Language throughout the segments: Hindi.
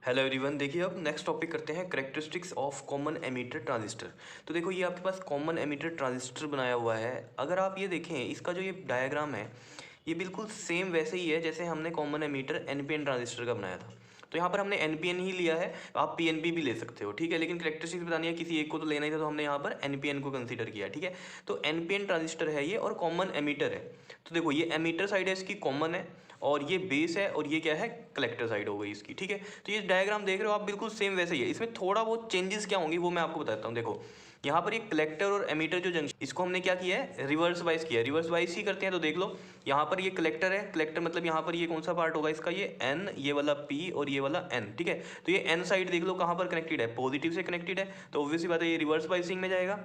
Hello everyone. देखिए अब नेक्स्ट टॉपिक करते हैं characteristics of common emitter transistor. तो देखो ये आपके पास कॉमन एमिटर ट्रांजिस्टर बनाया हुआ है। अगर आप ये देखें इसका जो ये डायग्राम है ये बिल्कुल सेम वैसे ही है जैसे हमने कॉमन एमिटर एनपीएन ट्रांजिस्टर का बनाया था। तो यहाँ पर हमने एनपीएन ही लिया है, आप पीएनपी भी ले सकते हो, ठीक है, लेकिन करेक्टरिस्टिक्स बतानी है किसी एक को तो लेना ही था, तो हमने यहाँ पर एनपीएन को कंसीडर किया, ठीक है। तो एनपीएन ट्रांजिस्टर है ये और कॉमन एमिटर है। तो देखो ये एमिटर साइड है इसकी कॉमन है और ये बेस है और ये क्या है, कलेक्टर साइड हो गई इसकी, ठीक है। तो ये डायग्राम देख रहे हो आप बिल्कुल सेम वैसे ही है। इसमें थोड़ा बहुत चेंजेस क्या होंगी वो मैं आपको बताता हूँ। देखो यहाँ पर ये कलेक्टर और एमीटर जो जंक्शन, इसको हमने क्या किया है, रिवर्स वाइज किया है। रिवर्स वाइज ही करते हैं तो देख लो यहाँ पर ये कलेक्टर है, कलेक्टर मतलब यहाँ पर ये कौन सा पार्ट होगा इसका, ये एन, ये वाला पी और ये वाला एन, ठीक है। तो ये एन साइड देख लो कहाँ पर कनेक्टेड है, पॉजिटिव से कनेक्टेड है, तो ऑब्वियसली बात है ये रिवर्स वाइसिंग में जाएगा।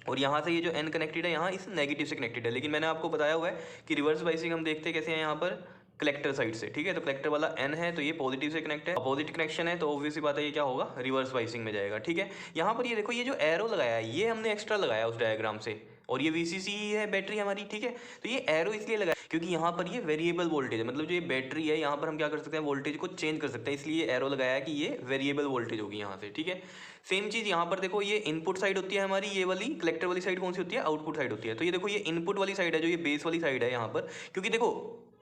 और यहाँ से ये जो एन कनेक्टेड है यहाँ इस नेगेटिव से कनेक्टेड है, लेकिन मैंने आपको बताया हुआ है कि रिवर्स वाइसिंग हम देखते कैसे हैं यहाँ पर कलेक्टर साइड से, ठीक है। तो कलेक्टर वाला एन है तो ये पॉजिटिव से कनेक्ट है, अपोजिट कनेक्शन है तो ऑब्वियसली बात है ये क्या होगा, रिवर्स वाइसिंग में जाएगा, ठीक है। यहाँ पर ये देखो ये जो एरो लगाया है ये हमने एक्स्ट्रा लगाया उस डायग्राम से, और ये वीसीसी ही है बैटरी हमारी, ठीक है। तो ये एरो इसलिए लगाया क्योंकि यहाँ पर ये वेरिएबल वोल्टेज है, मतलब जो ये बैटरी है यहाँ पर हम क्या कर सकते हैं, वोल्टेज को चेंज कर सकते हैं, इसलिए एरो लगाया है कि ये वेरिएबल वोल्टेज होगी यहाँ से, ठीक है। सेम चीज़ यहाँ पर देखो ये इनपुट साइड होती है हमारी, ये वाली कलेक्टर वाली साइड कौन सी होती है, आउटपुट साइड होती है। तो ये देखो ये इनपुट वाली साइड है जो ये बेस वाली साइड है यहाँ पर, क्योंकि देखो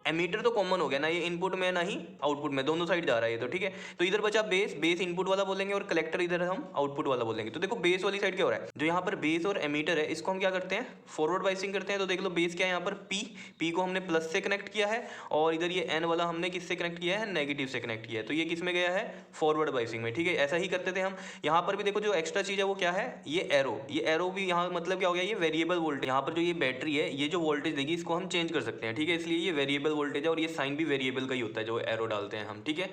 एमीटर तो कॉमन हो गया ना, ये इनपुट में ना ही आउटपुट में, दोनों साइड जा रहा है ये तो, ठीक है। तो इधर बचा बेस, बेस इनपुट वाला बोलेंगे और कलेक्टर इधर हम आउटपुट वाला बोलेंगे। तो देखो बेस वाली साइड क्या हो रहा है, जो यहाँ पर बेस और एमीटर है इसको हम क्या करते हैं, फॉरवर्ड बाइसिंग करते हैं। तो देख लो बेस क्या है यहाँ पर पी, पी को हमने प्लस से कनेक्ट किया है और इधर ये एन वाला हमने किससे कनेक्ट किया है, नेगेटिव से कनेक्ट किया है, तो ये किस में गया है, फॉरवर्ड बाइसिंग में, ठीक है। ऐसा ही करते थे हम। यहाँ पर भी देखो जो एक्स्ट्रा चीज़ है वो क्या है, ये एरो, ये एरो भी यहाँ मतलब क्या हो गया, ये वेरिएबल वोल्टेज, यहाँ पर जो ये बैटरी है ये जो वोल्टेज देगी इसको हम चेंज कर सकते हैं, ठीक है, इसलिए ये वेरिएबल वोल्टेज है और ये साइन भी वेरिएबल का ही होता है जो एरो डालते हैं हम, ठीक है।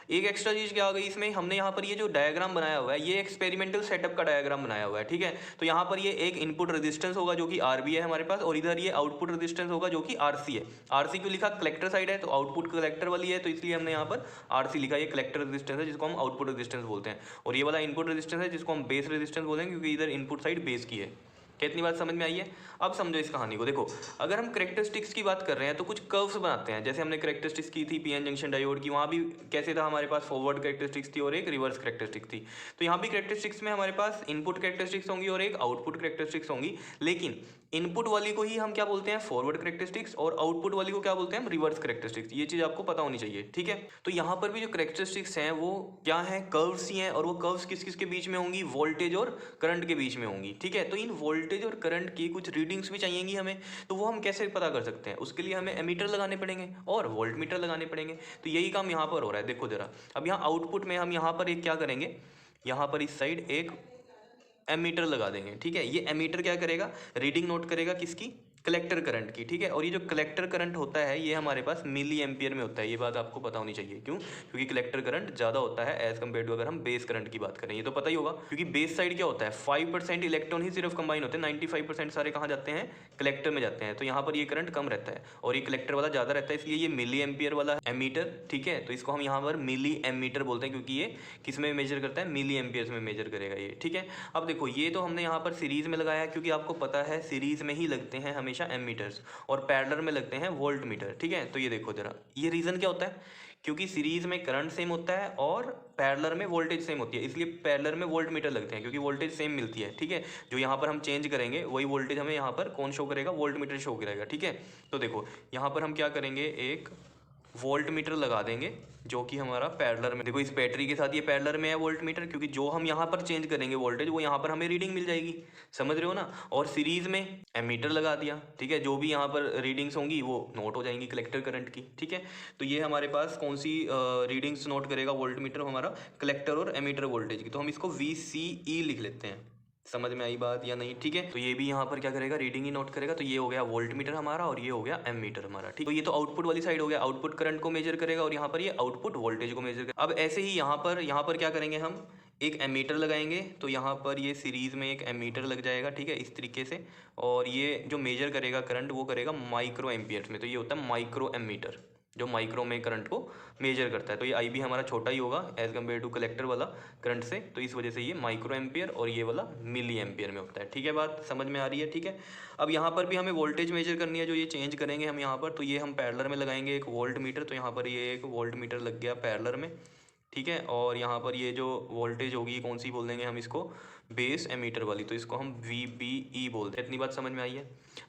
एक एक्स्ट्रा चीज क्या हो गई इसमें, हमने यहाँ पर ये जो डायग्राम बनाया हुआ है ये एक्सपेरिमेंटल सेटअप का डायग्राम बनाया हुआ है, ठीक है। तो यहाँ पर ये एक इनपुट रेजिस्टेंस होगा जो कि आरबी है हमारे पास, और इधर ये आउटपुट रेजिस्टेंस होगा जो कि आरसी है। आरसी क्यों लिखा, कलेक्टर साइड है तो आउटपुट कलेक्टर वाली है, तो इसलिए हमने यहाँ पर आरसी लिखा। ये कलेक्टर रेजिस्टेंस है जिसको हम आउटपुट रेजिस्टेंस बोलते हैं, और ये वाला इनपुट रेजिस्टेंस है जिसको हम बेस रेजिस्टेंस बोलेंगे क्योंकि इधर इनपुट साइड बेस की है। कितनी बात समझ में आई है। अब समझो इस कहानी को। देखो अगर हम करेक्टरिस्टिक्स की बात कर रहे हैं तो कुछ कर्व्स बनाते हैं, जैसे हमने करेक्टरिस्टिक्स की थी पीएन जंक्शन डायोड की, वहाँ भी कैसे था, हमारे पास फॉरवर्ड करेक्टरिस्टिक्स थी और एक रिवर्स करेक्टरिस्टिक्स थी। तो यहाँ भी करेक्टरिस्टिक्स में हमारे पास इनपुट करेक्टरिस्टिक्स होंगी और एक आउटपुट करेक्टरिस्टिक्स होंगी, लेकिन इनपुट वाली को ही हम क्या बोलते हैं, फॉरवर्ड करेक्टरिस्टिक्स, और आउटपुट वाली को क्या बोलते हैं, हम रिवर्स करेक्टरिस्टिक्स। ये चीज़ आपको पता होनी चाहिए, ठीक है। तो यहाँ पर भी जो करेक्टरिस्टिक्स हैं वो क्या है, कर्व्स ही हैं, और वो कर्व्स किस किस के बीच में होंगी, वोल्टेज और करंट के बीच में होंगी, ठीक है। तो इन वोल्टेज और करंट की कुछ रीडिंग्स भी चाहिएंगी हमें, तो वो हम कैसे पता कर सकते हैं, उसके लिए हमें एमीटर लगाने पड़ेंगे और वोल्ट मीटर लगाने पड़ेंगे। तो यही काम यहाँ पर हो रहा है। देखो जरा, अब यहाँ आउटपुट में हम यहाँ पर एक क्या करेंगे, यहाँ पर इस साइड एक एमीटर लगा देंगे, ठीक है। ये एमीटर क्या करेगा, रीडिंग नोट करेगा किसकी, कलेक्टर करंट की, ठीक है। और ये जो कलेक्टर करंट होता है ये हमारे पास मिली एम्पियर में होता है, ये बात आपको पता होनी चाहिए। क्यों, क्योंकि कलेक्टर करंट ज़्यादा होता है एज कम्पेयर टू अगर हम बेस करंट की बात करें, ये तो पता ही होगा। क्योंकि बेस साइड क्या होता है, 5% इलेक्ट्रॉन ही सिर्फ कंबाइन होते हैं, 95% सारे कहाँ जाते हैं, कलेक्टर में जाते हैं। तो यहाँ पर ये करंट कम रहता है और ये कलेक्टर वाला ज़्यादा रहता है, इसलिए ये मिली एम्पियर वाला एमीटर, ठीक है। तो इसको हम यहाँ पर मिली एमीटर बोलते हैं क्योंकि ये किस में मेजर करता है, मिली एम्पियर्स में मेजर करेगा ये, ठीक है। अब देखो ये तो हमने यहाँ पर सीरीज में लगाया है क्योंकि आपको पता है सीरीज में ही लगते हैं हमेशा एमीटर्स और पैरेलल में लगते हैं वोल्ट मीटर, ठीक है। तो ये देखो जरा, ये रीजन क्या होता है, क्योंकि सीरीज में करंट सेम होता है और पैरेलल में वोल्टेज सेम होती है, इसलिए पैरेलल में वोल्ट मीटर लगते हैं क्योंकि वोल्टेज सेम मिलती है, ठीक है। जो यहाँ पर हम चेंज करेंगे वही वोल्टेज हमें यहाँ पर कौन शो करेगा, वोल्ट मीटर शो करेगा, ठीक है। तो देखो यहाँ पर हम क्या करेंगे, एक वोल्ट मीटर लगा देंगे जो कि हमारा पैरेलल में, देखो इस बैटरी के साथ ये पैरेलल में है वोल्ट मीटर, क्योंकि जो हम यहाँ पर चेंज करेंगे वोल्टेज वो यहाँ पर हमें रीडिंग मिल जाएगी, समझ रहे हो ना। और सीरीज में एमीटर लगा दिया, ठीक है, जो भी यहाँ पर रीडिंग्स होंगी वो नोट हो जाएंगी कलेक्टर करंट की, ठीक है। तो ये हमारे पास कौन सी रीडिंग्स नोट करेगा वोल्ट मीटर, हमारा कलेक्टर और एमीटर वोल्टेज की, तो हम इसको VCE लिख लेते हैं। समझ में आई बात या नहीं, ठीक है। तो ये भी यहाँ पर क्या करेगा, रीडिंग ही नोट करेगा। तो ये हो गया वोल्ट मीटर हमारा और ये हो गया एम मीटर हमारा, ठीक। तो ये तो आउटपुट वाली साइड हो गया, आउटपुट करंट को मेजर करेगा और यहाँ पर ये आउटपुट वोल्टेज को मेजर करेगा। अब ऐसे ही यहाँ पर क्या करेंगे, हम एक एमीटर लगाएंगे, तो यहाँ पर ये सीरीज में एक एमीटर लग जाएगा, ठीक है, इस तरीके से। और ये जो मेजर करेगा करंट वो करेगा माइक्रो एम्पियर्स में, तो ये होता है माइक्रो एमीटर जो माइक्रो में करंट को मेजर करता है। तो ये आई भी हमारा छोटा ही होगा एज कम्पेयर टू कलेक्टर वाला करंट से, तो इस वजह से ये माइक्रो एम्पियर और ये वाला मिली एम्पियर में होता है, ठीक है। बात समझ में आ रही है, ठीक है। अब यहाँ पर भी हमें वोल्टेज मेजर करनी है, जो ये चेंज करेंगे हम यहाँ पर, तो ये हम पैरेलल में लगाएंगे एक वोल्ट मीटर, तो यहाँ पर ये एक वोल्ट मीटर लग गया पैरेलल में, ठीक है। और यहाँ पर ये जो वोल्टेज होगी कौन सी बोल देंगे हम इसको, बेस एमीटर वाली, तो इसको हम VBE बोलते हैं। इतनी बात समझ में आई है।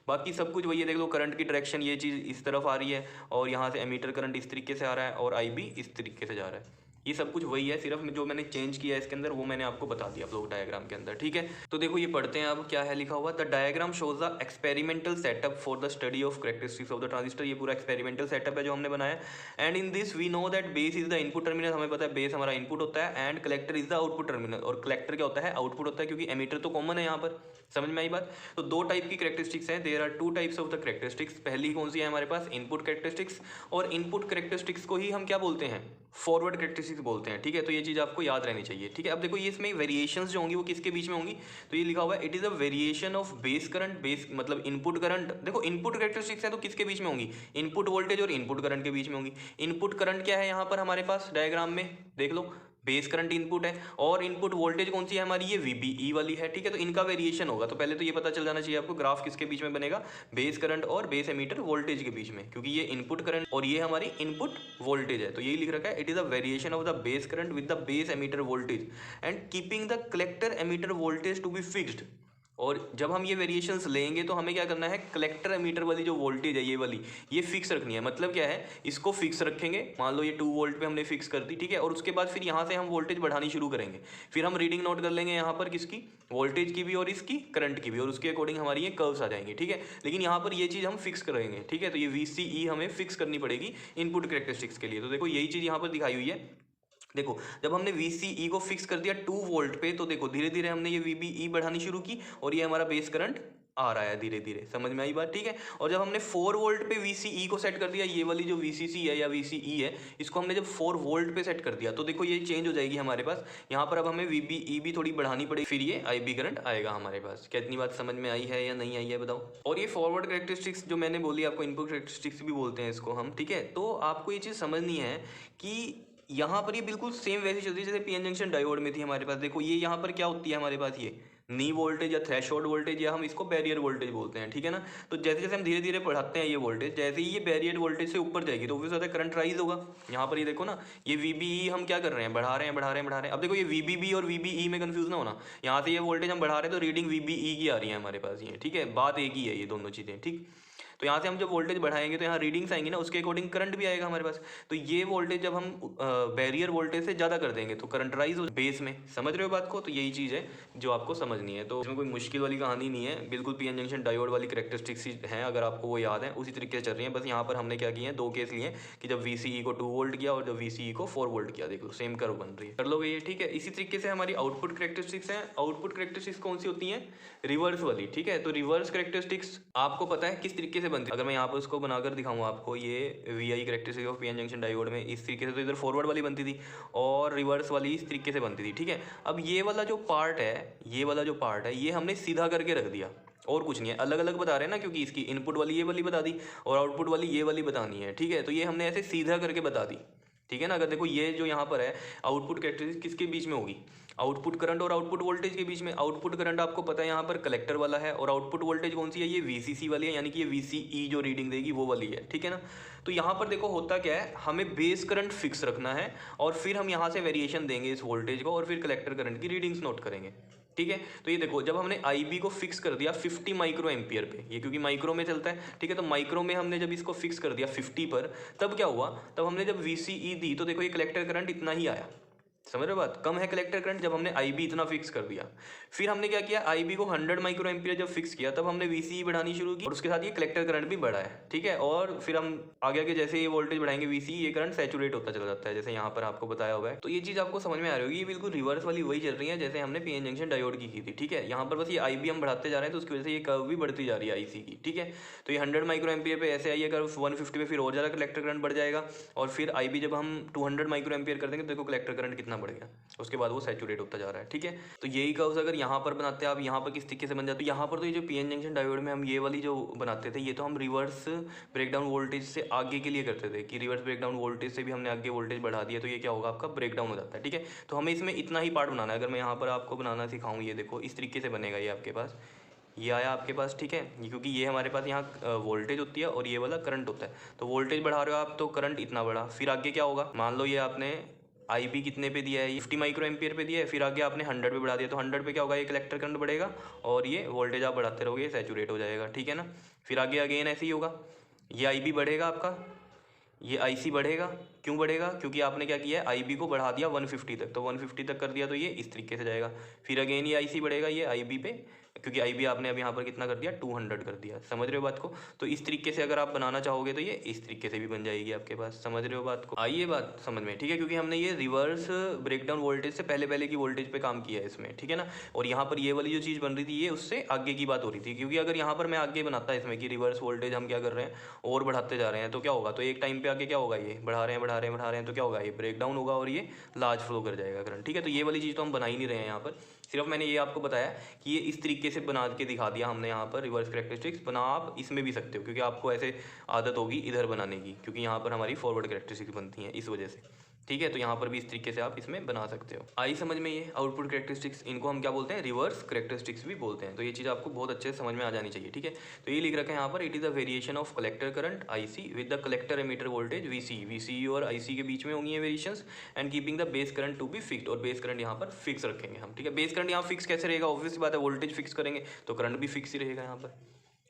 बाकी सब कुछ वही है, देख लो करंट की डायरेक्शन ये चीज़ इस तरफ आ रही है और यहाँ से एमीटर करंट इस तरीके से आ रहा है और IB इस तरीके से जा रहा है। ये सब कुछ वही है, सिर्फ जो मैंने चेंज किया है इसके अंदर वो मैंने आपको बता दिया ब्लॉक डायग्राम के अंदर, ठीक है। तो देखो ये पढ़ते हैं अब क्या है लिखा हुआ। The diagram shows the experimental setup for the study of characteristics of the transistor. ये पूरा एक्सपेरिमेंटल सेटअप है जो हमने बनाया। And in this we know that base is the input terminal, हमें पता है बेस हमारा इनपुट होता है, and collector is the output terminal, और कलेक्टर क्या होता है, आउटपुट होता है, क्योंकि एमीटर तो कॉमन है यहाँ पर। समझ में आई बात। तो दो टाइप की कैरेक्टरिस्टिक्स हैं, there are two types of the characteristics. पहली कौन सी है हमारे पास, इनपुट कैरेक्टरिस्टिक्स, और इनपुट कैरेक्टरिस्टिक्स को ही हम क्या बोलते हैं, फॉरवर्ड कैरेक्टरिस्टिक्स बोलते हैं, ठीक है। तो ये चीज़ आपको याद रहनी चाहिए, ठीक है। अब देखो ये इसमें वेरिएशंस जो होंगी वो किसके बीच में होंगी, तो ये लिखा हुआ है it is a variation of base current, base मतलब इनपुट करंट। देखो इनपुट कैरेक्टरिस्टिक्स है तो किसके बीच में होंगी, इनपुट वोल्टेज और इनपुट करंट के बीच में होंगी। इनपुट करंट क्या है यहाँ पर हमारे पास डायग्राम में देख लो, बेस करंट इनपुट है, और इनपुट वोल्टेज कौन सी है हमारी, ये VBE वाली है, ठीक है। तो इनका वेरिएशन होगा। तो पहले तो ये पता चल जाना चाहिए आपको ग्राफ किसके बीच में बनेगा, बेस करंट और बेस एमीटर वोल्टेज के बीच में, क्योंकि ये इनपुट करंट और ये हमारी इनपुट वोल्टेज है। तो यही लिख रखा है it is a variation of the base current with the base emitter voltage and keeping the collector emitter voltage to be fixed. और जब हम ये वेरिएशंस लेंगे तो हमें क्या करना है, कलेक्टर एमीटर वाली जो वोल्टेज है ये वाली, ये फिक्स रखनी है। मतलब क्या है, इसको फिक्स रखेंगे, मान लो ये 2 वोल्ट पे हमने फिक्स कर दी, ठीक है। और उसके बाद फिर यहाँ से हम वोल्टेज बढ़ानी शुरू करेंगे, फिर हम रीडिंग नोट कर लेंगे यहाँ पर किसकी, वोल्टेज की भी और इसकी करंट की भी, और उसके अकॉर्डिंग हमारी ये कर्व्स आ जाएंगी, ठीक है। लेकिन यहाँ पर ये चीज़ हम फिक्स करेंगे, ठीक है। तो ये VCE हमें फिक्स करनी पड़ेगी इनपुट कैरेक्टरिस्टिक्स के लिए। तो देखो यही चीज़ यहाँ पर दिखाई हुई है। देखो जब हमने VCE को फिक्स कर दिया 2 वोल्ट पे, तो देखो धीरे धीरे हमने ये VBE बढ़ानी शुरू की और ये हमारा बेस करंट आ रहा है धीरे धीरे। समझ में आई बात, ठीक है। और जब हमने 4 वोल्ट पे VCE को सेट कर दिया, ये वाली जो VCC है या VCE है, इसको हमने जब 4 वोल्ट पे सेट कर दिया, तो देखो ये चेंज हो जाएगी हमारे पास। यहाँ पर अब हमें VBE भी थोड़ी बढ़ानी पड़ेगी, फिर ये IB करंट आएगा हमारे पास। क्या इतनी बात समझ में आई है या नहीं आई है बताओ। और ये फॉरवर्ड कैरेक्टरिस्टिक्स जो मैंने बोली आपको, इनपुट कैरेक्टरिस्टिक्स भी बोलते हैं इसको हम, ठीक है। तो आपको ये चीज़ समझनी है कि यहाँ पर ये बिल्कुल सेम वैसी चल रही है जैसे PN जंक्शन डायोड में थी हमारे पास। देखो ये यहाँ पर क्या होती है हमारे पास, ये नी वोल्टेज या थ्रेशोल्ड वोल्टेज, या हम इसको बैरियर वोल्टेज बोलते हैं, ठीक है ना। तो जैसे जैसे हम धीरे धीरे बढ़ाते हैं ये वोल्टेज, जैसे ही ये बैरियर वोल्टेज से ऊपर जाएगी तो उससे ज़्यादा करंट राइज होगा। यहाँ पर ये देखो ना, ये VBE हम क्या कर रहे हैं, बढ़ा रहे हैं बढ़ा रहे हैं बढ़ा रहे हैं। अब देखो ये VBB और VBE में कंफ्यूज ना होना, यहाँ से ये वोल्टेज हम बढ़ा रहे हैं तो रीडिंग VBE की आ रही है हमारे पास, ये ठीक है। बात एक ही है ये दोनों चीज़ें, ठीक। तो यहाँ से हम जब वोल्टेज बढ़ाएंगे तो यहाँ रीडिंग्स आएंगी ना, उसके अकॉर्डिंग करंट भी आएगा हमारे पास। तो ये वोल्टेज जब हम बैरियर वोल्टेज से ज़्यादा कर देंगे तो करंट राइज हो बेस में। समझ रहे हो बात को। तो यही चीज़ है जो आपको समझनी है। तो इसमें कोई मुश्किल वाली कहानी नहीं है, बिल्कुल PN जंक्शन डायोड वाली कैरेक्टरिस्टिक्स हैं, अगर आपको वो याद है उसी तरीके से चल रही है। बस यहाँ पर हमने क्या किया है, 2 केस लिए हैं कि जब VCE को 2 वोल्ट किया और जब VCE को 4 वोल्ट किया, देख लो सेम कर्व बन रही है, कर लोगे ये, ठीक है। इसी तरीके से हमारी आउटपुट कैरेक्टरिस्टिक्स हैं। आउटपुट कैरेक्टरिस्टिक्स कौन सी होती हैं, रिवर्स वाली, ठीक है। तो रिवर्स कैरेक्टरिस्टिक्स आपको पता है किस तरीके से बनती है। अगर मैं यहाँ पर उसको बनाकर दिखाऊँ आपको, ये VI characteristic of PN junction diode में इस तरीके से, तो इधर फॉरवर्ड वाली बनती थी और रिवर्स वाली इस तरीके से बनती थी, ठीक है। अब ये वाला जो पार्ट है, ये वाला जो पार्ट है, ये हमने सीधा करके रख दिया और कुछ नहीं है। अलग अलग बता रहे हैं ना, क्योंकि इसकी इनपुट वाली ये वाली बता दी और आउटपुट वाली ये वाली बतानी है, ठीक है। तो ये हमने ऐसे सीधा करके बता दी, ठीक है ना। अगर देखो ये जो यहाँ पर है आउटपुट कैरेक्टरिस्टिक किसके बीच में होगी, आउटपुट करंट और आउटपुट वोल्टेज के बीच में। आउटपुट करंट आपको पता है यहाँ पर कलेक्टर वाला है, और आउटपुट वोल्टेज कौन सी है, ये VCC वाली है, यानी कि ये VCE जो रीडिंग देगी वो वाली है, ठीक है ना। तो यहाँ पर देखो होता क्या है, हमें बेस करंट फिक्स रखना है और फिर हम यहाँ से वेरिएशन देंगे इस वोल्टेज को और फिर कलेक्टर करंट की रीडिंग्स नोट करेंगे, ठीक है। तो ये देखो जब हमने IB को फिक्स कर दिया 50 माइक्रो एम्पियर पे, ये क्योंकि माइक्रो में चलता है, ठीक है। तो माइक्रो में हमने जब इसको फिक्स कर दिया 50 पर, तब क्या हुआ, तब हमने जब VCE दी तो देखो ये कलेक्टर करंट इतना ही आया। समझ रहे हो बात, कम है कलेक्टर करंट जब हमने IB इतना फिक्स कर दिया। फिर हमने क्या किया, IB को 100 माइक्रो एम्पियर जब फिक्स किया तब हमने VCE बढ़ानी शुरू की और उसके साथ ये कलेक्टर करंट भी बढ़ा है, ठीक है। और फिर हम आगे आगे जैसे ये वोल्टेज बढ़ाएंगे VCE, ये करंट सैचुरेट होता चला जाता है, जैसे यहाँ पर आपको बताया हुआ है। तो ये चीज़ आपको समझ में आ रही होगी, ये बिल्कुल रिवर्स वाली वही चल रही है जैसे हमने PN जंक्शन डायोड की थी, ठीक है। यहाँ पर बस ये IB हम बढ़ाते जा रहे हैं तो उसकी वजह से ये कर्व भी बढ़ती जा रही है IC की, ठीक है। तो ये 100 माइक्रो एम्पियर पे ऐसे आई है कर्व, 150 पे फिर और ज़्यादा कलेक्टर करंट बढ़ जाएगा और फिर IB जब हम 200 माइक्रो एम्पियर कर देंगे तो देखो कलेक्टर करंट कितना बढ़ गया, उसके बाद वो सैचुरेट होता जा रहा है, ठीक है। तो यही कर्व्स अगर यहाँ पर बनाते हैं आप, यहाँ पर किस तरीके से बन जाते, तो यहाँ पर तो ये जो PN जंक्शन डायोड में हम ये वाली जो बनाते थे, ये तो हम रिवर्स ब्रेकडाउन वोल्टेज से आगे के लिए करते थे कि रिवर्स ब्रेकडाउन वोल्टेज से भी हमने आगे वोल्टेज बढ़ा दिया तो ये क्या होगा आपका ब्रेकडाउन हो जाता है, ठीक है। तो हमें इसमें इतना ही पार्ट बनाना है। अगर मैं यहाँ पर आपको बनाना सिखाऊँ, ये देखो इस तरीके से बनेगा, ये आपके पास ये आया आपके पास, ठीक है। ये क्योंकि ये हमारे पास यहाँ वोल्टेज होती है और ये वाला करंट होता है, तो वोल्टेज बढ़ा रहे हो आप तो करंट इतना बढ़ा, फिर आगे क्या होगा, मान लो ये आपने IB कितने पे दिया है, ये 50 माइक्रो एम्पियर पे दिया है, फिर आगे आपने 100 पे बढ़ा दिया, तो 100 पे क्या होगा, ये कलेक्टर करंट बढ़ेगा और ये वोल्टेज आप बढ़ाते रहोगे, ये सैचुरेट हो जाएगा, ठीक है ना। फिर आगे अगेन ऐसे ही होगा, ये IB बढ़ेगा आपका, ये IC बढ़ेगा। क्यों बढ़ेगा, क्योंकि आपने क्या किया है, IB को बढ़ा दिया 150 तक, तो 150 तक कर दिया तो ये इस तरीके से जाएगा। फिर अगेन ये IC बढ़ेगा ये IB पे, क्योंकि IB आपने अब यहाँ पर कितना कर दिया, 200 कर दिया। समझ रहे हो बात को। तो इस तरीके से अगर आप बनाना चाहोगे तो ये इस तरीके से भी बन जाएगी आपके पास। समझ रहे हो बात को, आइए बात समझ में, ठीक है। क्योंकि हमने ये रिवर्स ब्रेकडाउन वोल्टेज से पहले पहले की वोल्टेज पे काम किया है इसमें, ठीक है ना। और यहाँ पर ये वाली जो चीज़ बन रही थी ये उससे आगे की बात हो रही थी, क्योंकि अगर यहाँ पर मैं आगे बनाता इसमें कि रिवर्स वोल्टेज हम क्या कर रहे हैं और बढ़ाते जा रहे हैं, तो क्या होगा, तो एक टाइम पे आगे क्या होगा, ये बढ़ा रहे हैं बढ़ा रहे हैं बढ़ा रहे हैं, तो क्या होगा, ये ब्रेकडाउन होगा और ये लार्ज फ्लो कर जाएगा करंट, ठीक है। तो ये वाली चीज़ तो हम बना ही नहीं रहे हैं यहाँ पर, सिर्फ मैंने ये आपको बताया कि ये इस तरीके से बना के दिखा दिया हमने यहाँ पर रिवर्स कैरेक्टरिस्टिक्स। बना आप इसमें भी सकते हो, क्योंकि आपको ऐसे आदत होगी इधर बनाने की, क्योंकि यहाँ पर हमारी फॉरवर्ड कैरेक्टरिस्टिक्स बनती हैं इस वजह से, ठीक है। तो यहाँ पर भी इस तरीके से आप इसमें बना सकते हो। आई समझ में ये आउटपुट कैरेक्टरिस्टिक्स, इनको हम क्या बोलते हैं, रिवर्स कैरेक्टरिस्टिक्स भी बोलते हैं। तो ये चीज़ आपको बहुत अच्छे से समझ में आ जानी चाहिए, ठीक है। तो ये लिख रखा है यहाँ पर, it is the variation of collector current IC with the collector emitter voltage VCE और IC के बीच में होंगी ये variations, and keeping the base current to be fixed, और बेस करंट यहाँ पर फिक्स रखेंगे हम, ठीक है। बेस करंट यहाँ फिक्स कैसे रहेगा, ऑब्वियस बात है, वोल्टेज फिक्स करेंगे तो करंट भी फिक्स ही रहेगा यहाँ पर।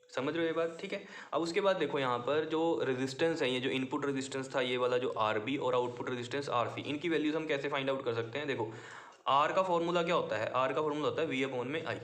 समझ रहे हो ये बात, ठीक है। अब उसके बाद देखो यहाँ पर जो रेजिस्टेंस है, ये जो इनपुट रेजिस्टेंस था ये वाला जो RB और आउटपुट रेजिस्टेंस RC, इनकी वैल्यूज हम कैसे फाइंड आउट कर सकते हैं। देखो R का फॉर्मूला क्या होता है, R का फॉर्मूला होता है V/I।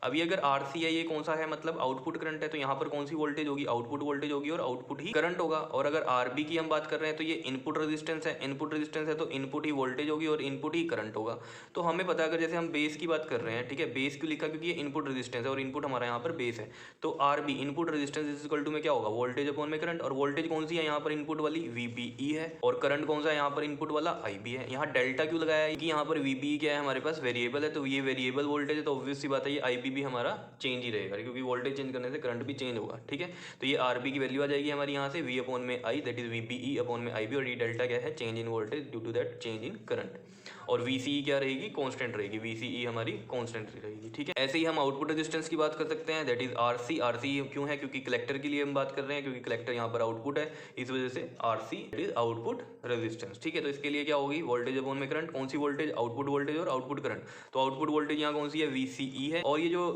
अभी अगर RC है, ये कौन सा है, मतलब आउटपुट करंट है, तो यहाँ पर कौन सी वोल्टेज होगी, आउटपुट वोल्टेज होगी, और आउटपुट ही करंट होगा। और अगर RB की हम बात कर रहे हैं तो ये इनपुट रेजिस्टेंस है, इनपुट रेजिस्टेंस है तो इनपुट ही वोल्टेज होगी और इनपुट ही करंट होगा। तो हमें पता है, अगर जैसे हम बेस की बात कर रहे हैं, ठीक है, बेस क्यों लिखा, क्योंकि ये इनपुट रेजिस्टेंस है और इनपुट हमारा यहाँ पर बेस है। तो RB input resistance is equal to में क्या होगा, वोल्टेज अपॉन में करंट, और वोल्टेज कौन सी है यहाँ पर इनपुट वाली, VBE है, और करंट कौन सा है यहाँ पर इनपुट वाला, IB है। यहाँ डेल्टा क्यों लगाया है, कि यहाँ पर VBE क्या है हमारे पास, वेरिएबल है, तो ये वेरिएबल वोल्टेज है, तो ऑब्वियस सी बात है ये IB भी हमारा चेंज ही रहेगा, क्योंकि वोल्टेज चेंज करने से करंट भी चेंज होगा, ठीक है। तो ये RB की वैल्यू आ जाएगी हमारी यहाँ से V/I, दैट इज VBE/IB, और ये डेल्टा क्या है, change in voltage due to that change in current. और VCE क्या रहेगी, कांस्टेंट रहेगी, VCE हमारी कांस्टेंट रहेगी, ठीक है। ऐसे ही हम आउटपुट रेजिस्टेंस की बात कर सकते हैं, दैट इज RC क्यों है, क्योंकि कलेक्टर के लिए हम बात कर रहे हैं, क्योंकि कलेक्टर यहाँ पर आउटपुट है, इस वजह से RC that is output resistance, ठीक है। तो इसके लिए क्या होगी, वोल्टेज अपॉन में करंट, कौन सी वोल्टेज, आउटपुट वोल्टेज और आउटपुट करंट। तो आउटपुट वोल्टेज यहाँ कौन सी है, VCE है, और ये जो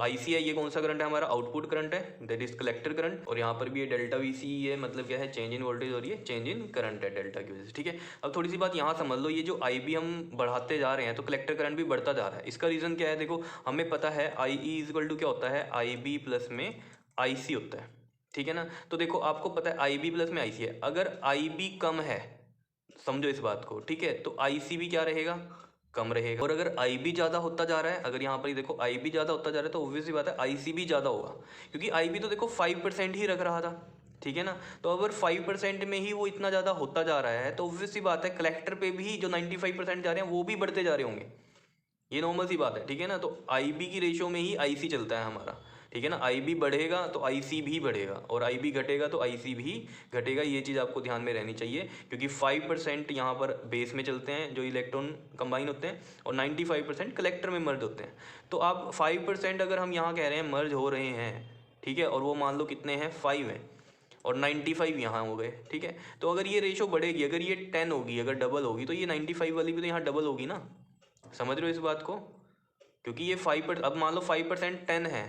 IC है ये कौन सा करंट है हमारा, आउटपुट करंट है, दैट इज कलेक्टर करंट। और यहाँ पर भी ये डेल्टा VCE है, मतलब क्या है, चेंज इन वोल्टेज, और ये चेंज इन करंट है डेल्टा की वजह से, ठीक है। अब थोड़ी सी बात यहाँ समझ लो, ये जो IB हम बढ़ाते जा रहे हैं तो कलेक्टर करंट भी बढ़ता जा रहा है। इसका रीजन क्या है, देखो हमें पता है IE इज इक्वल टू क्या होता है, IB प्लस में IC होता है, ठीक है ना। तो देखो आपको पता है IB प्लस में IC है, अगर IB कम है, समझो इस बात को, ठीक है, तो IC भी क्या रहेगा, कम रहेगा। और अगर IB ज़्यादा होता जा रहा है, अगर यहाँ पर ही देखो IB ज़्यादा होता जा रहा है, तो ऑब्वियस सी बात है IC भी ज़्यादा होगा, क्योंकि IB तो देखो 5% ही रख रहा था, ठीक है ना। तो अगर 5% में ही वो इतना ज़्यादा होता जा रहा है, तो ऑब्वियस सी बात है कलेक्टर पे भी जो 95% जा रहे हैं वो भी बढ़ते जा रहे होंगे, ये नॉर्मल सी बात है, ठीक है ना। तो IB की रेशियो में ही IC चलता है हमारा, ठीक है ना। IB बढ़ेगा तो IC भी बढ़ेगा, और IB घटेगा तो IC भी घटेगा, ये चीज़ आपको ध्यान में रहनी चाहिए, क्योंकि 5% यहाँ पर बेस में चलते हैं जो इलेक्ट्रॉन कंबाइन होते हैं, और 95% कलेक्टर में मर्ज होते हैं। तो आप 5% अगर हम यहाँ कह रहे हैं मर्ज हो रहे हैं, ठीक है, और वो मान लो कितने हैं, 5 हैं, और 95 यहाँ हो गए, ठीक है। तो अगर ये रेशो बढ़ेगी, अगर ये 10 होगी, अगर डबल होगी, तो ये 95 वाली भी तो यहाँ डबल होगी ना। समझ रहे हो इस बात को, क्योंकि ये 5%, अब मान लो 5% 10 है,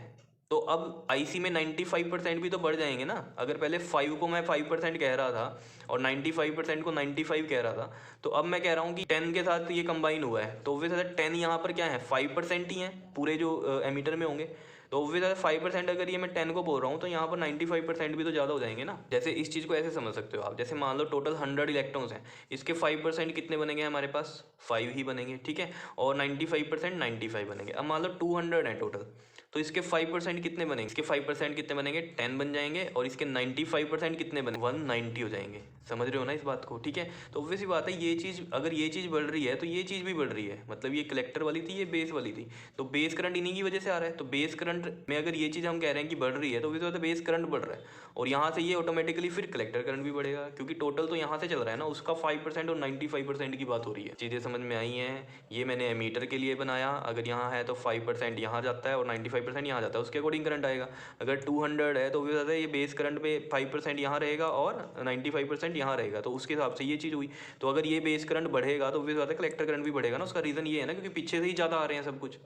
तो अब IC में 95% भी तो बढ़ जाएंगे ना। अगर पहले 5 को मैं 5% कह रहा था और 95% को 95 कह रहा था, तो अब मैं कह रहा हूँ कि 10 के साथ ये कंबाइन हुआ है, तो ऑब्वियस है 10 यहाँ पर क्या है, 5% ही है पूरे जो एमीटर में होंगे। तो ऑब्वियस है 5% अगर ये मैं 10 को बोल रहा हूँ, तो यहाँ पर 95% भी तो ज़्यादा हो जाएंगे ना। जैसे इस चीज़ को ऐसे समझ सकते हो आप, जैसे मान लो टोटल 100 इलेक्ट्रॉन्स हैं, इसके 5% कितने बनेंगे हमारे पास, 5 ही बनेंगे, ठीक है। और 95% 95 बनेंगे। अब मान लो 200 है टोटल, तो इसके 5% कितने बनेंगे, इसके 5% कितने बनेंगे, 10 बन जाएंगे, और इसके 95% कितने बनेंगे, 190 हो जाएंगे। समझ रहे हो ना इस बात को, ठीक है। तो ऑब्वियस ही बात है, ये चीज़ अगर ये चीज़ बढ़ रही है तो ये चीज़ भी बढ़ रही है, मतलब ये कलेक्टर वाली थी, ये बेस वाली थी, तो बेस करंट इन्हीं की वजह से आ रहा है। तो बेस करंट में अगर ये चीज़ हम कह रहे हैं कि बढ़ रही है, तो ऑब्वियस बात है बेस करंट बढ़ रहा है, और यहाँ से ये ऑटोमेटिकली फिर कलेक्टर करंट भी बढ़ेगा, क्योंकि टोटल तो यहाँ से चल रहा है ना, उसका 5% और 95% की बात हो रही है। चीज़ें समझ में आई हैं, ये मैंने एमीटर के लिए बनाया, अगर यहाँ है तो 5% यहाँ जाता है और 95% 5% यहाँ जाता है, उसके अकॉर्डिंग करंट आएगा। अगर 200 है तो वो ज़्यादा ये बेस करंट पे 5% यहाँ रहेगा और 95% यहाँ रहेगा, तो उसके हिसाब से ये चीज़ हुई। तो अगर ये बेस करंट बढ़ेगा तो फिर ज़्यादा कलेक्टर करंट भी बढ़ेगा ना। उसका रीज़न ये है ना, क्योंकि पीछे से ही ज़्यादा आ रहे हैं सब कुछ,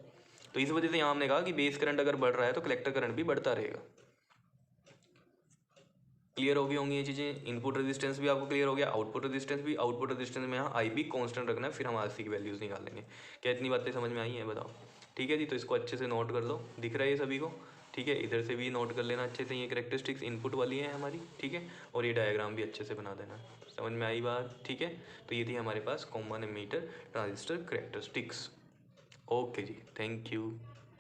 तो इस वजह से यहाँ हमने कहा कि बेस करंट अगर बढ़ रहा है तो कलेक्टर करंट भी बढ़ता रहेगा। क्लियर हो गई होंगी ये चीज़ें। इनपुट रेजिस्टेंस भी आपको क्लियर हो गया, आउटपुट रेजिस्टेंस भी। आउटपुट रेजिस्टेंस में यहाँ आई भी कॉन्स्टेंट रखना है, फिर हम आरसी की वैल्यूज़ निकालेंगे। क्या इतनी बातें समझ में आई हैं बताओ? ठीक है जी, तो इसको अच्छे से नोट कर लो, दिख रहा है ये सभी को? ठीक है, इधर से भी नोट कर लेना अच्छे से, ये करेक्टरिस्टिक्स इनपुट वाली है हमारी। ठीक है, और ये डायग्राम भी अच्छे से बना देना। समझ में आई बात? ठीक है, तो ये थी हमारे पास common emitter transistor characteristics. Okay जी, थैंक यू।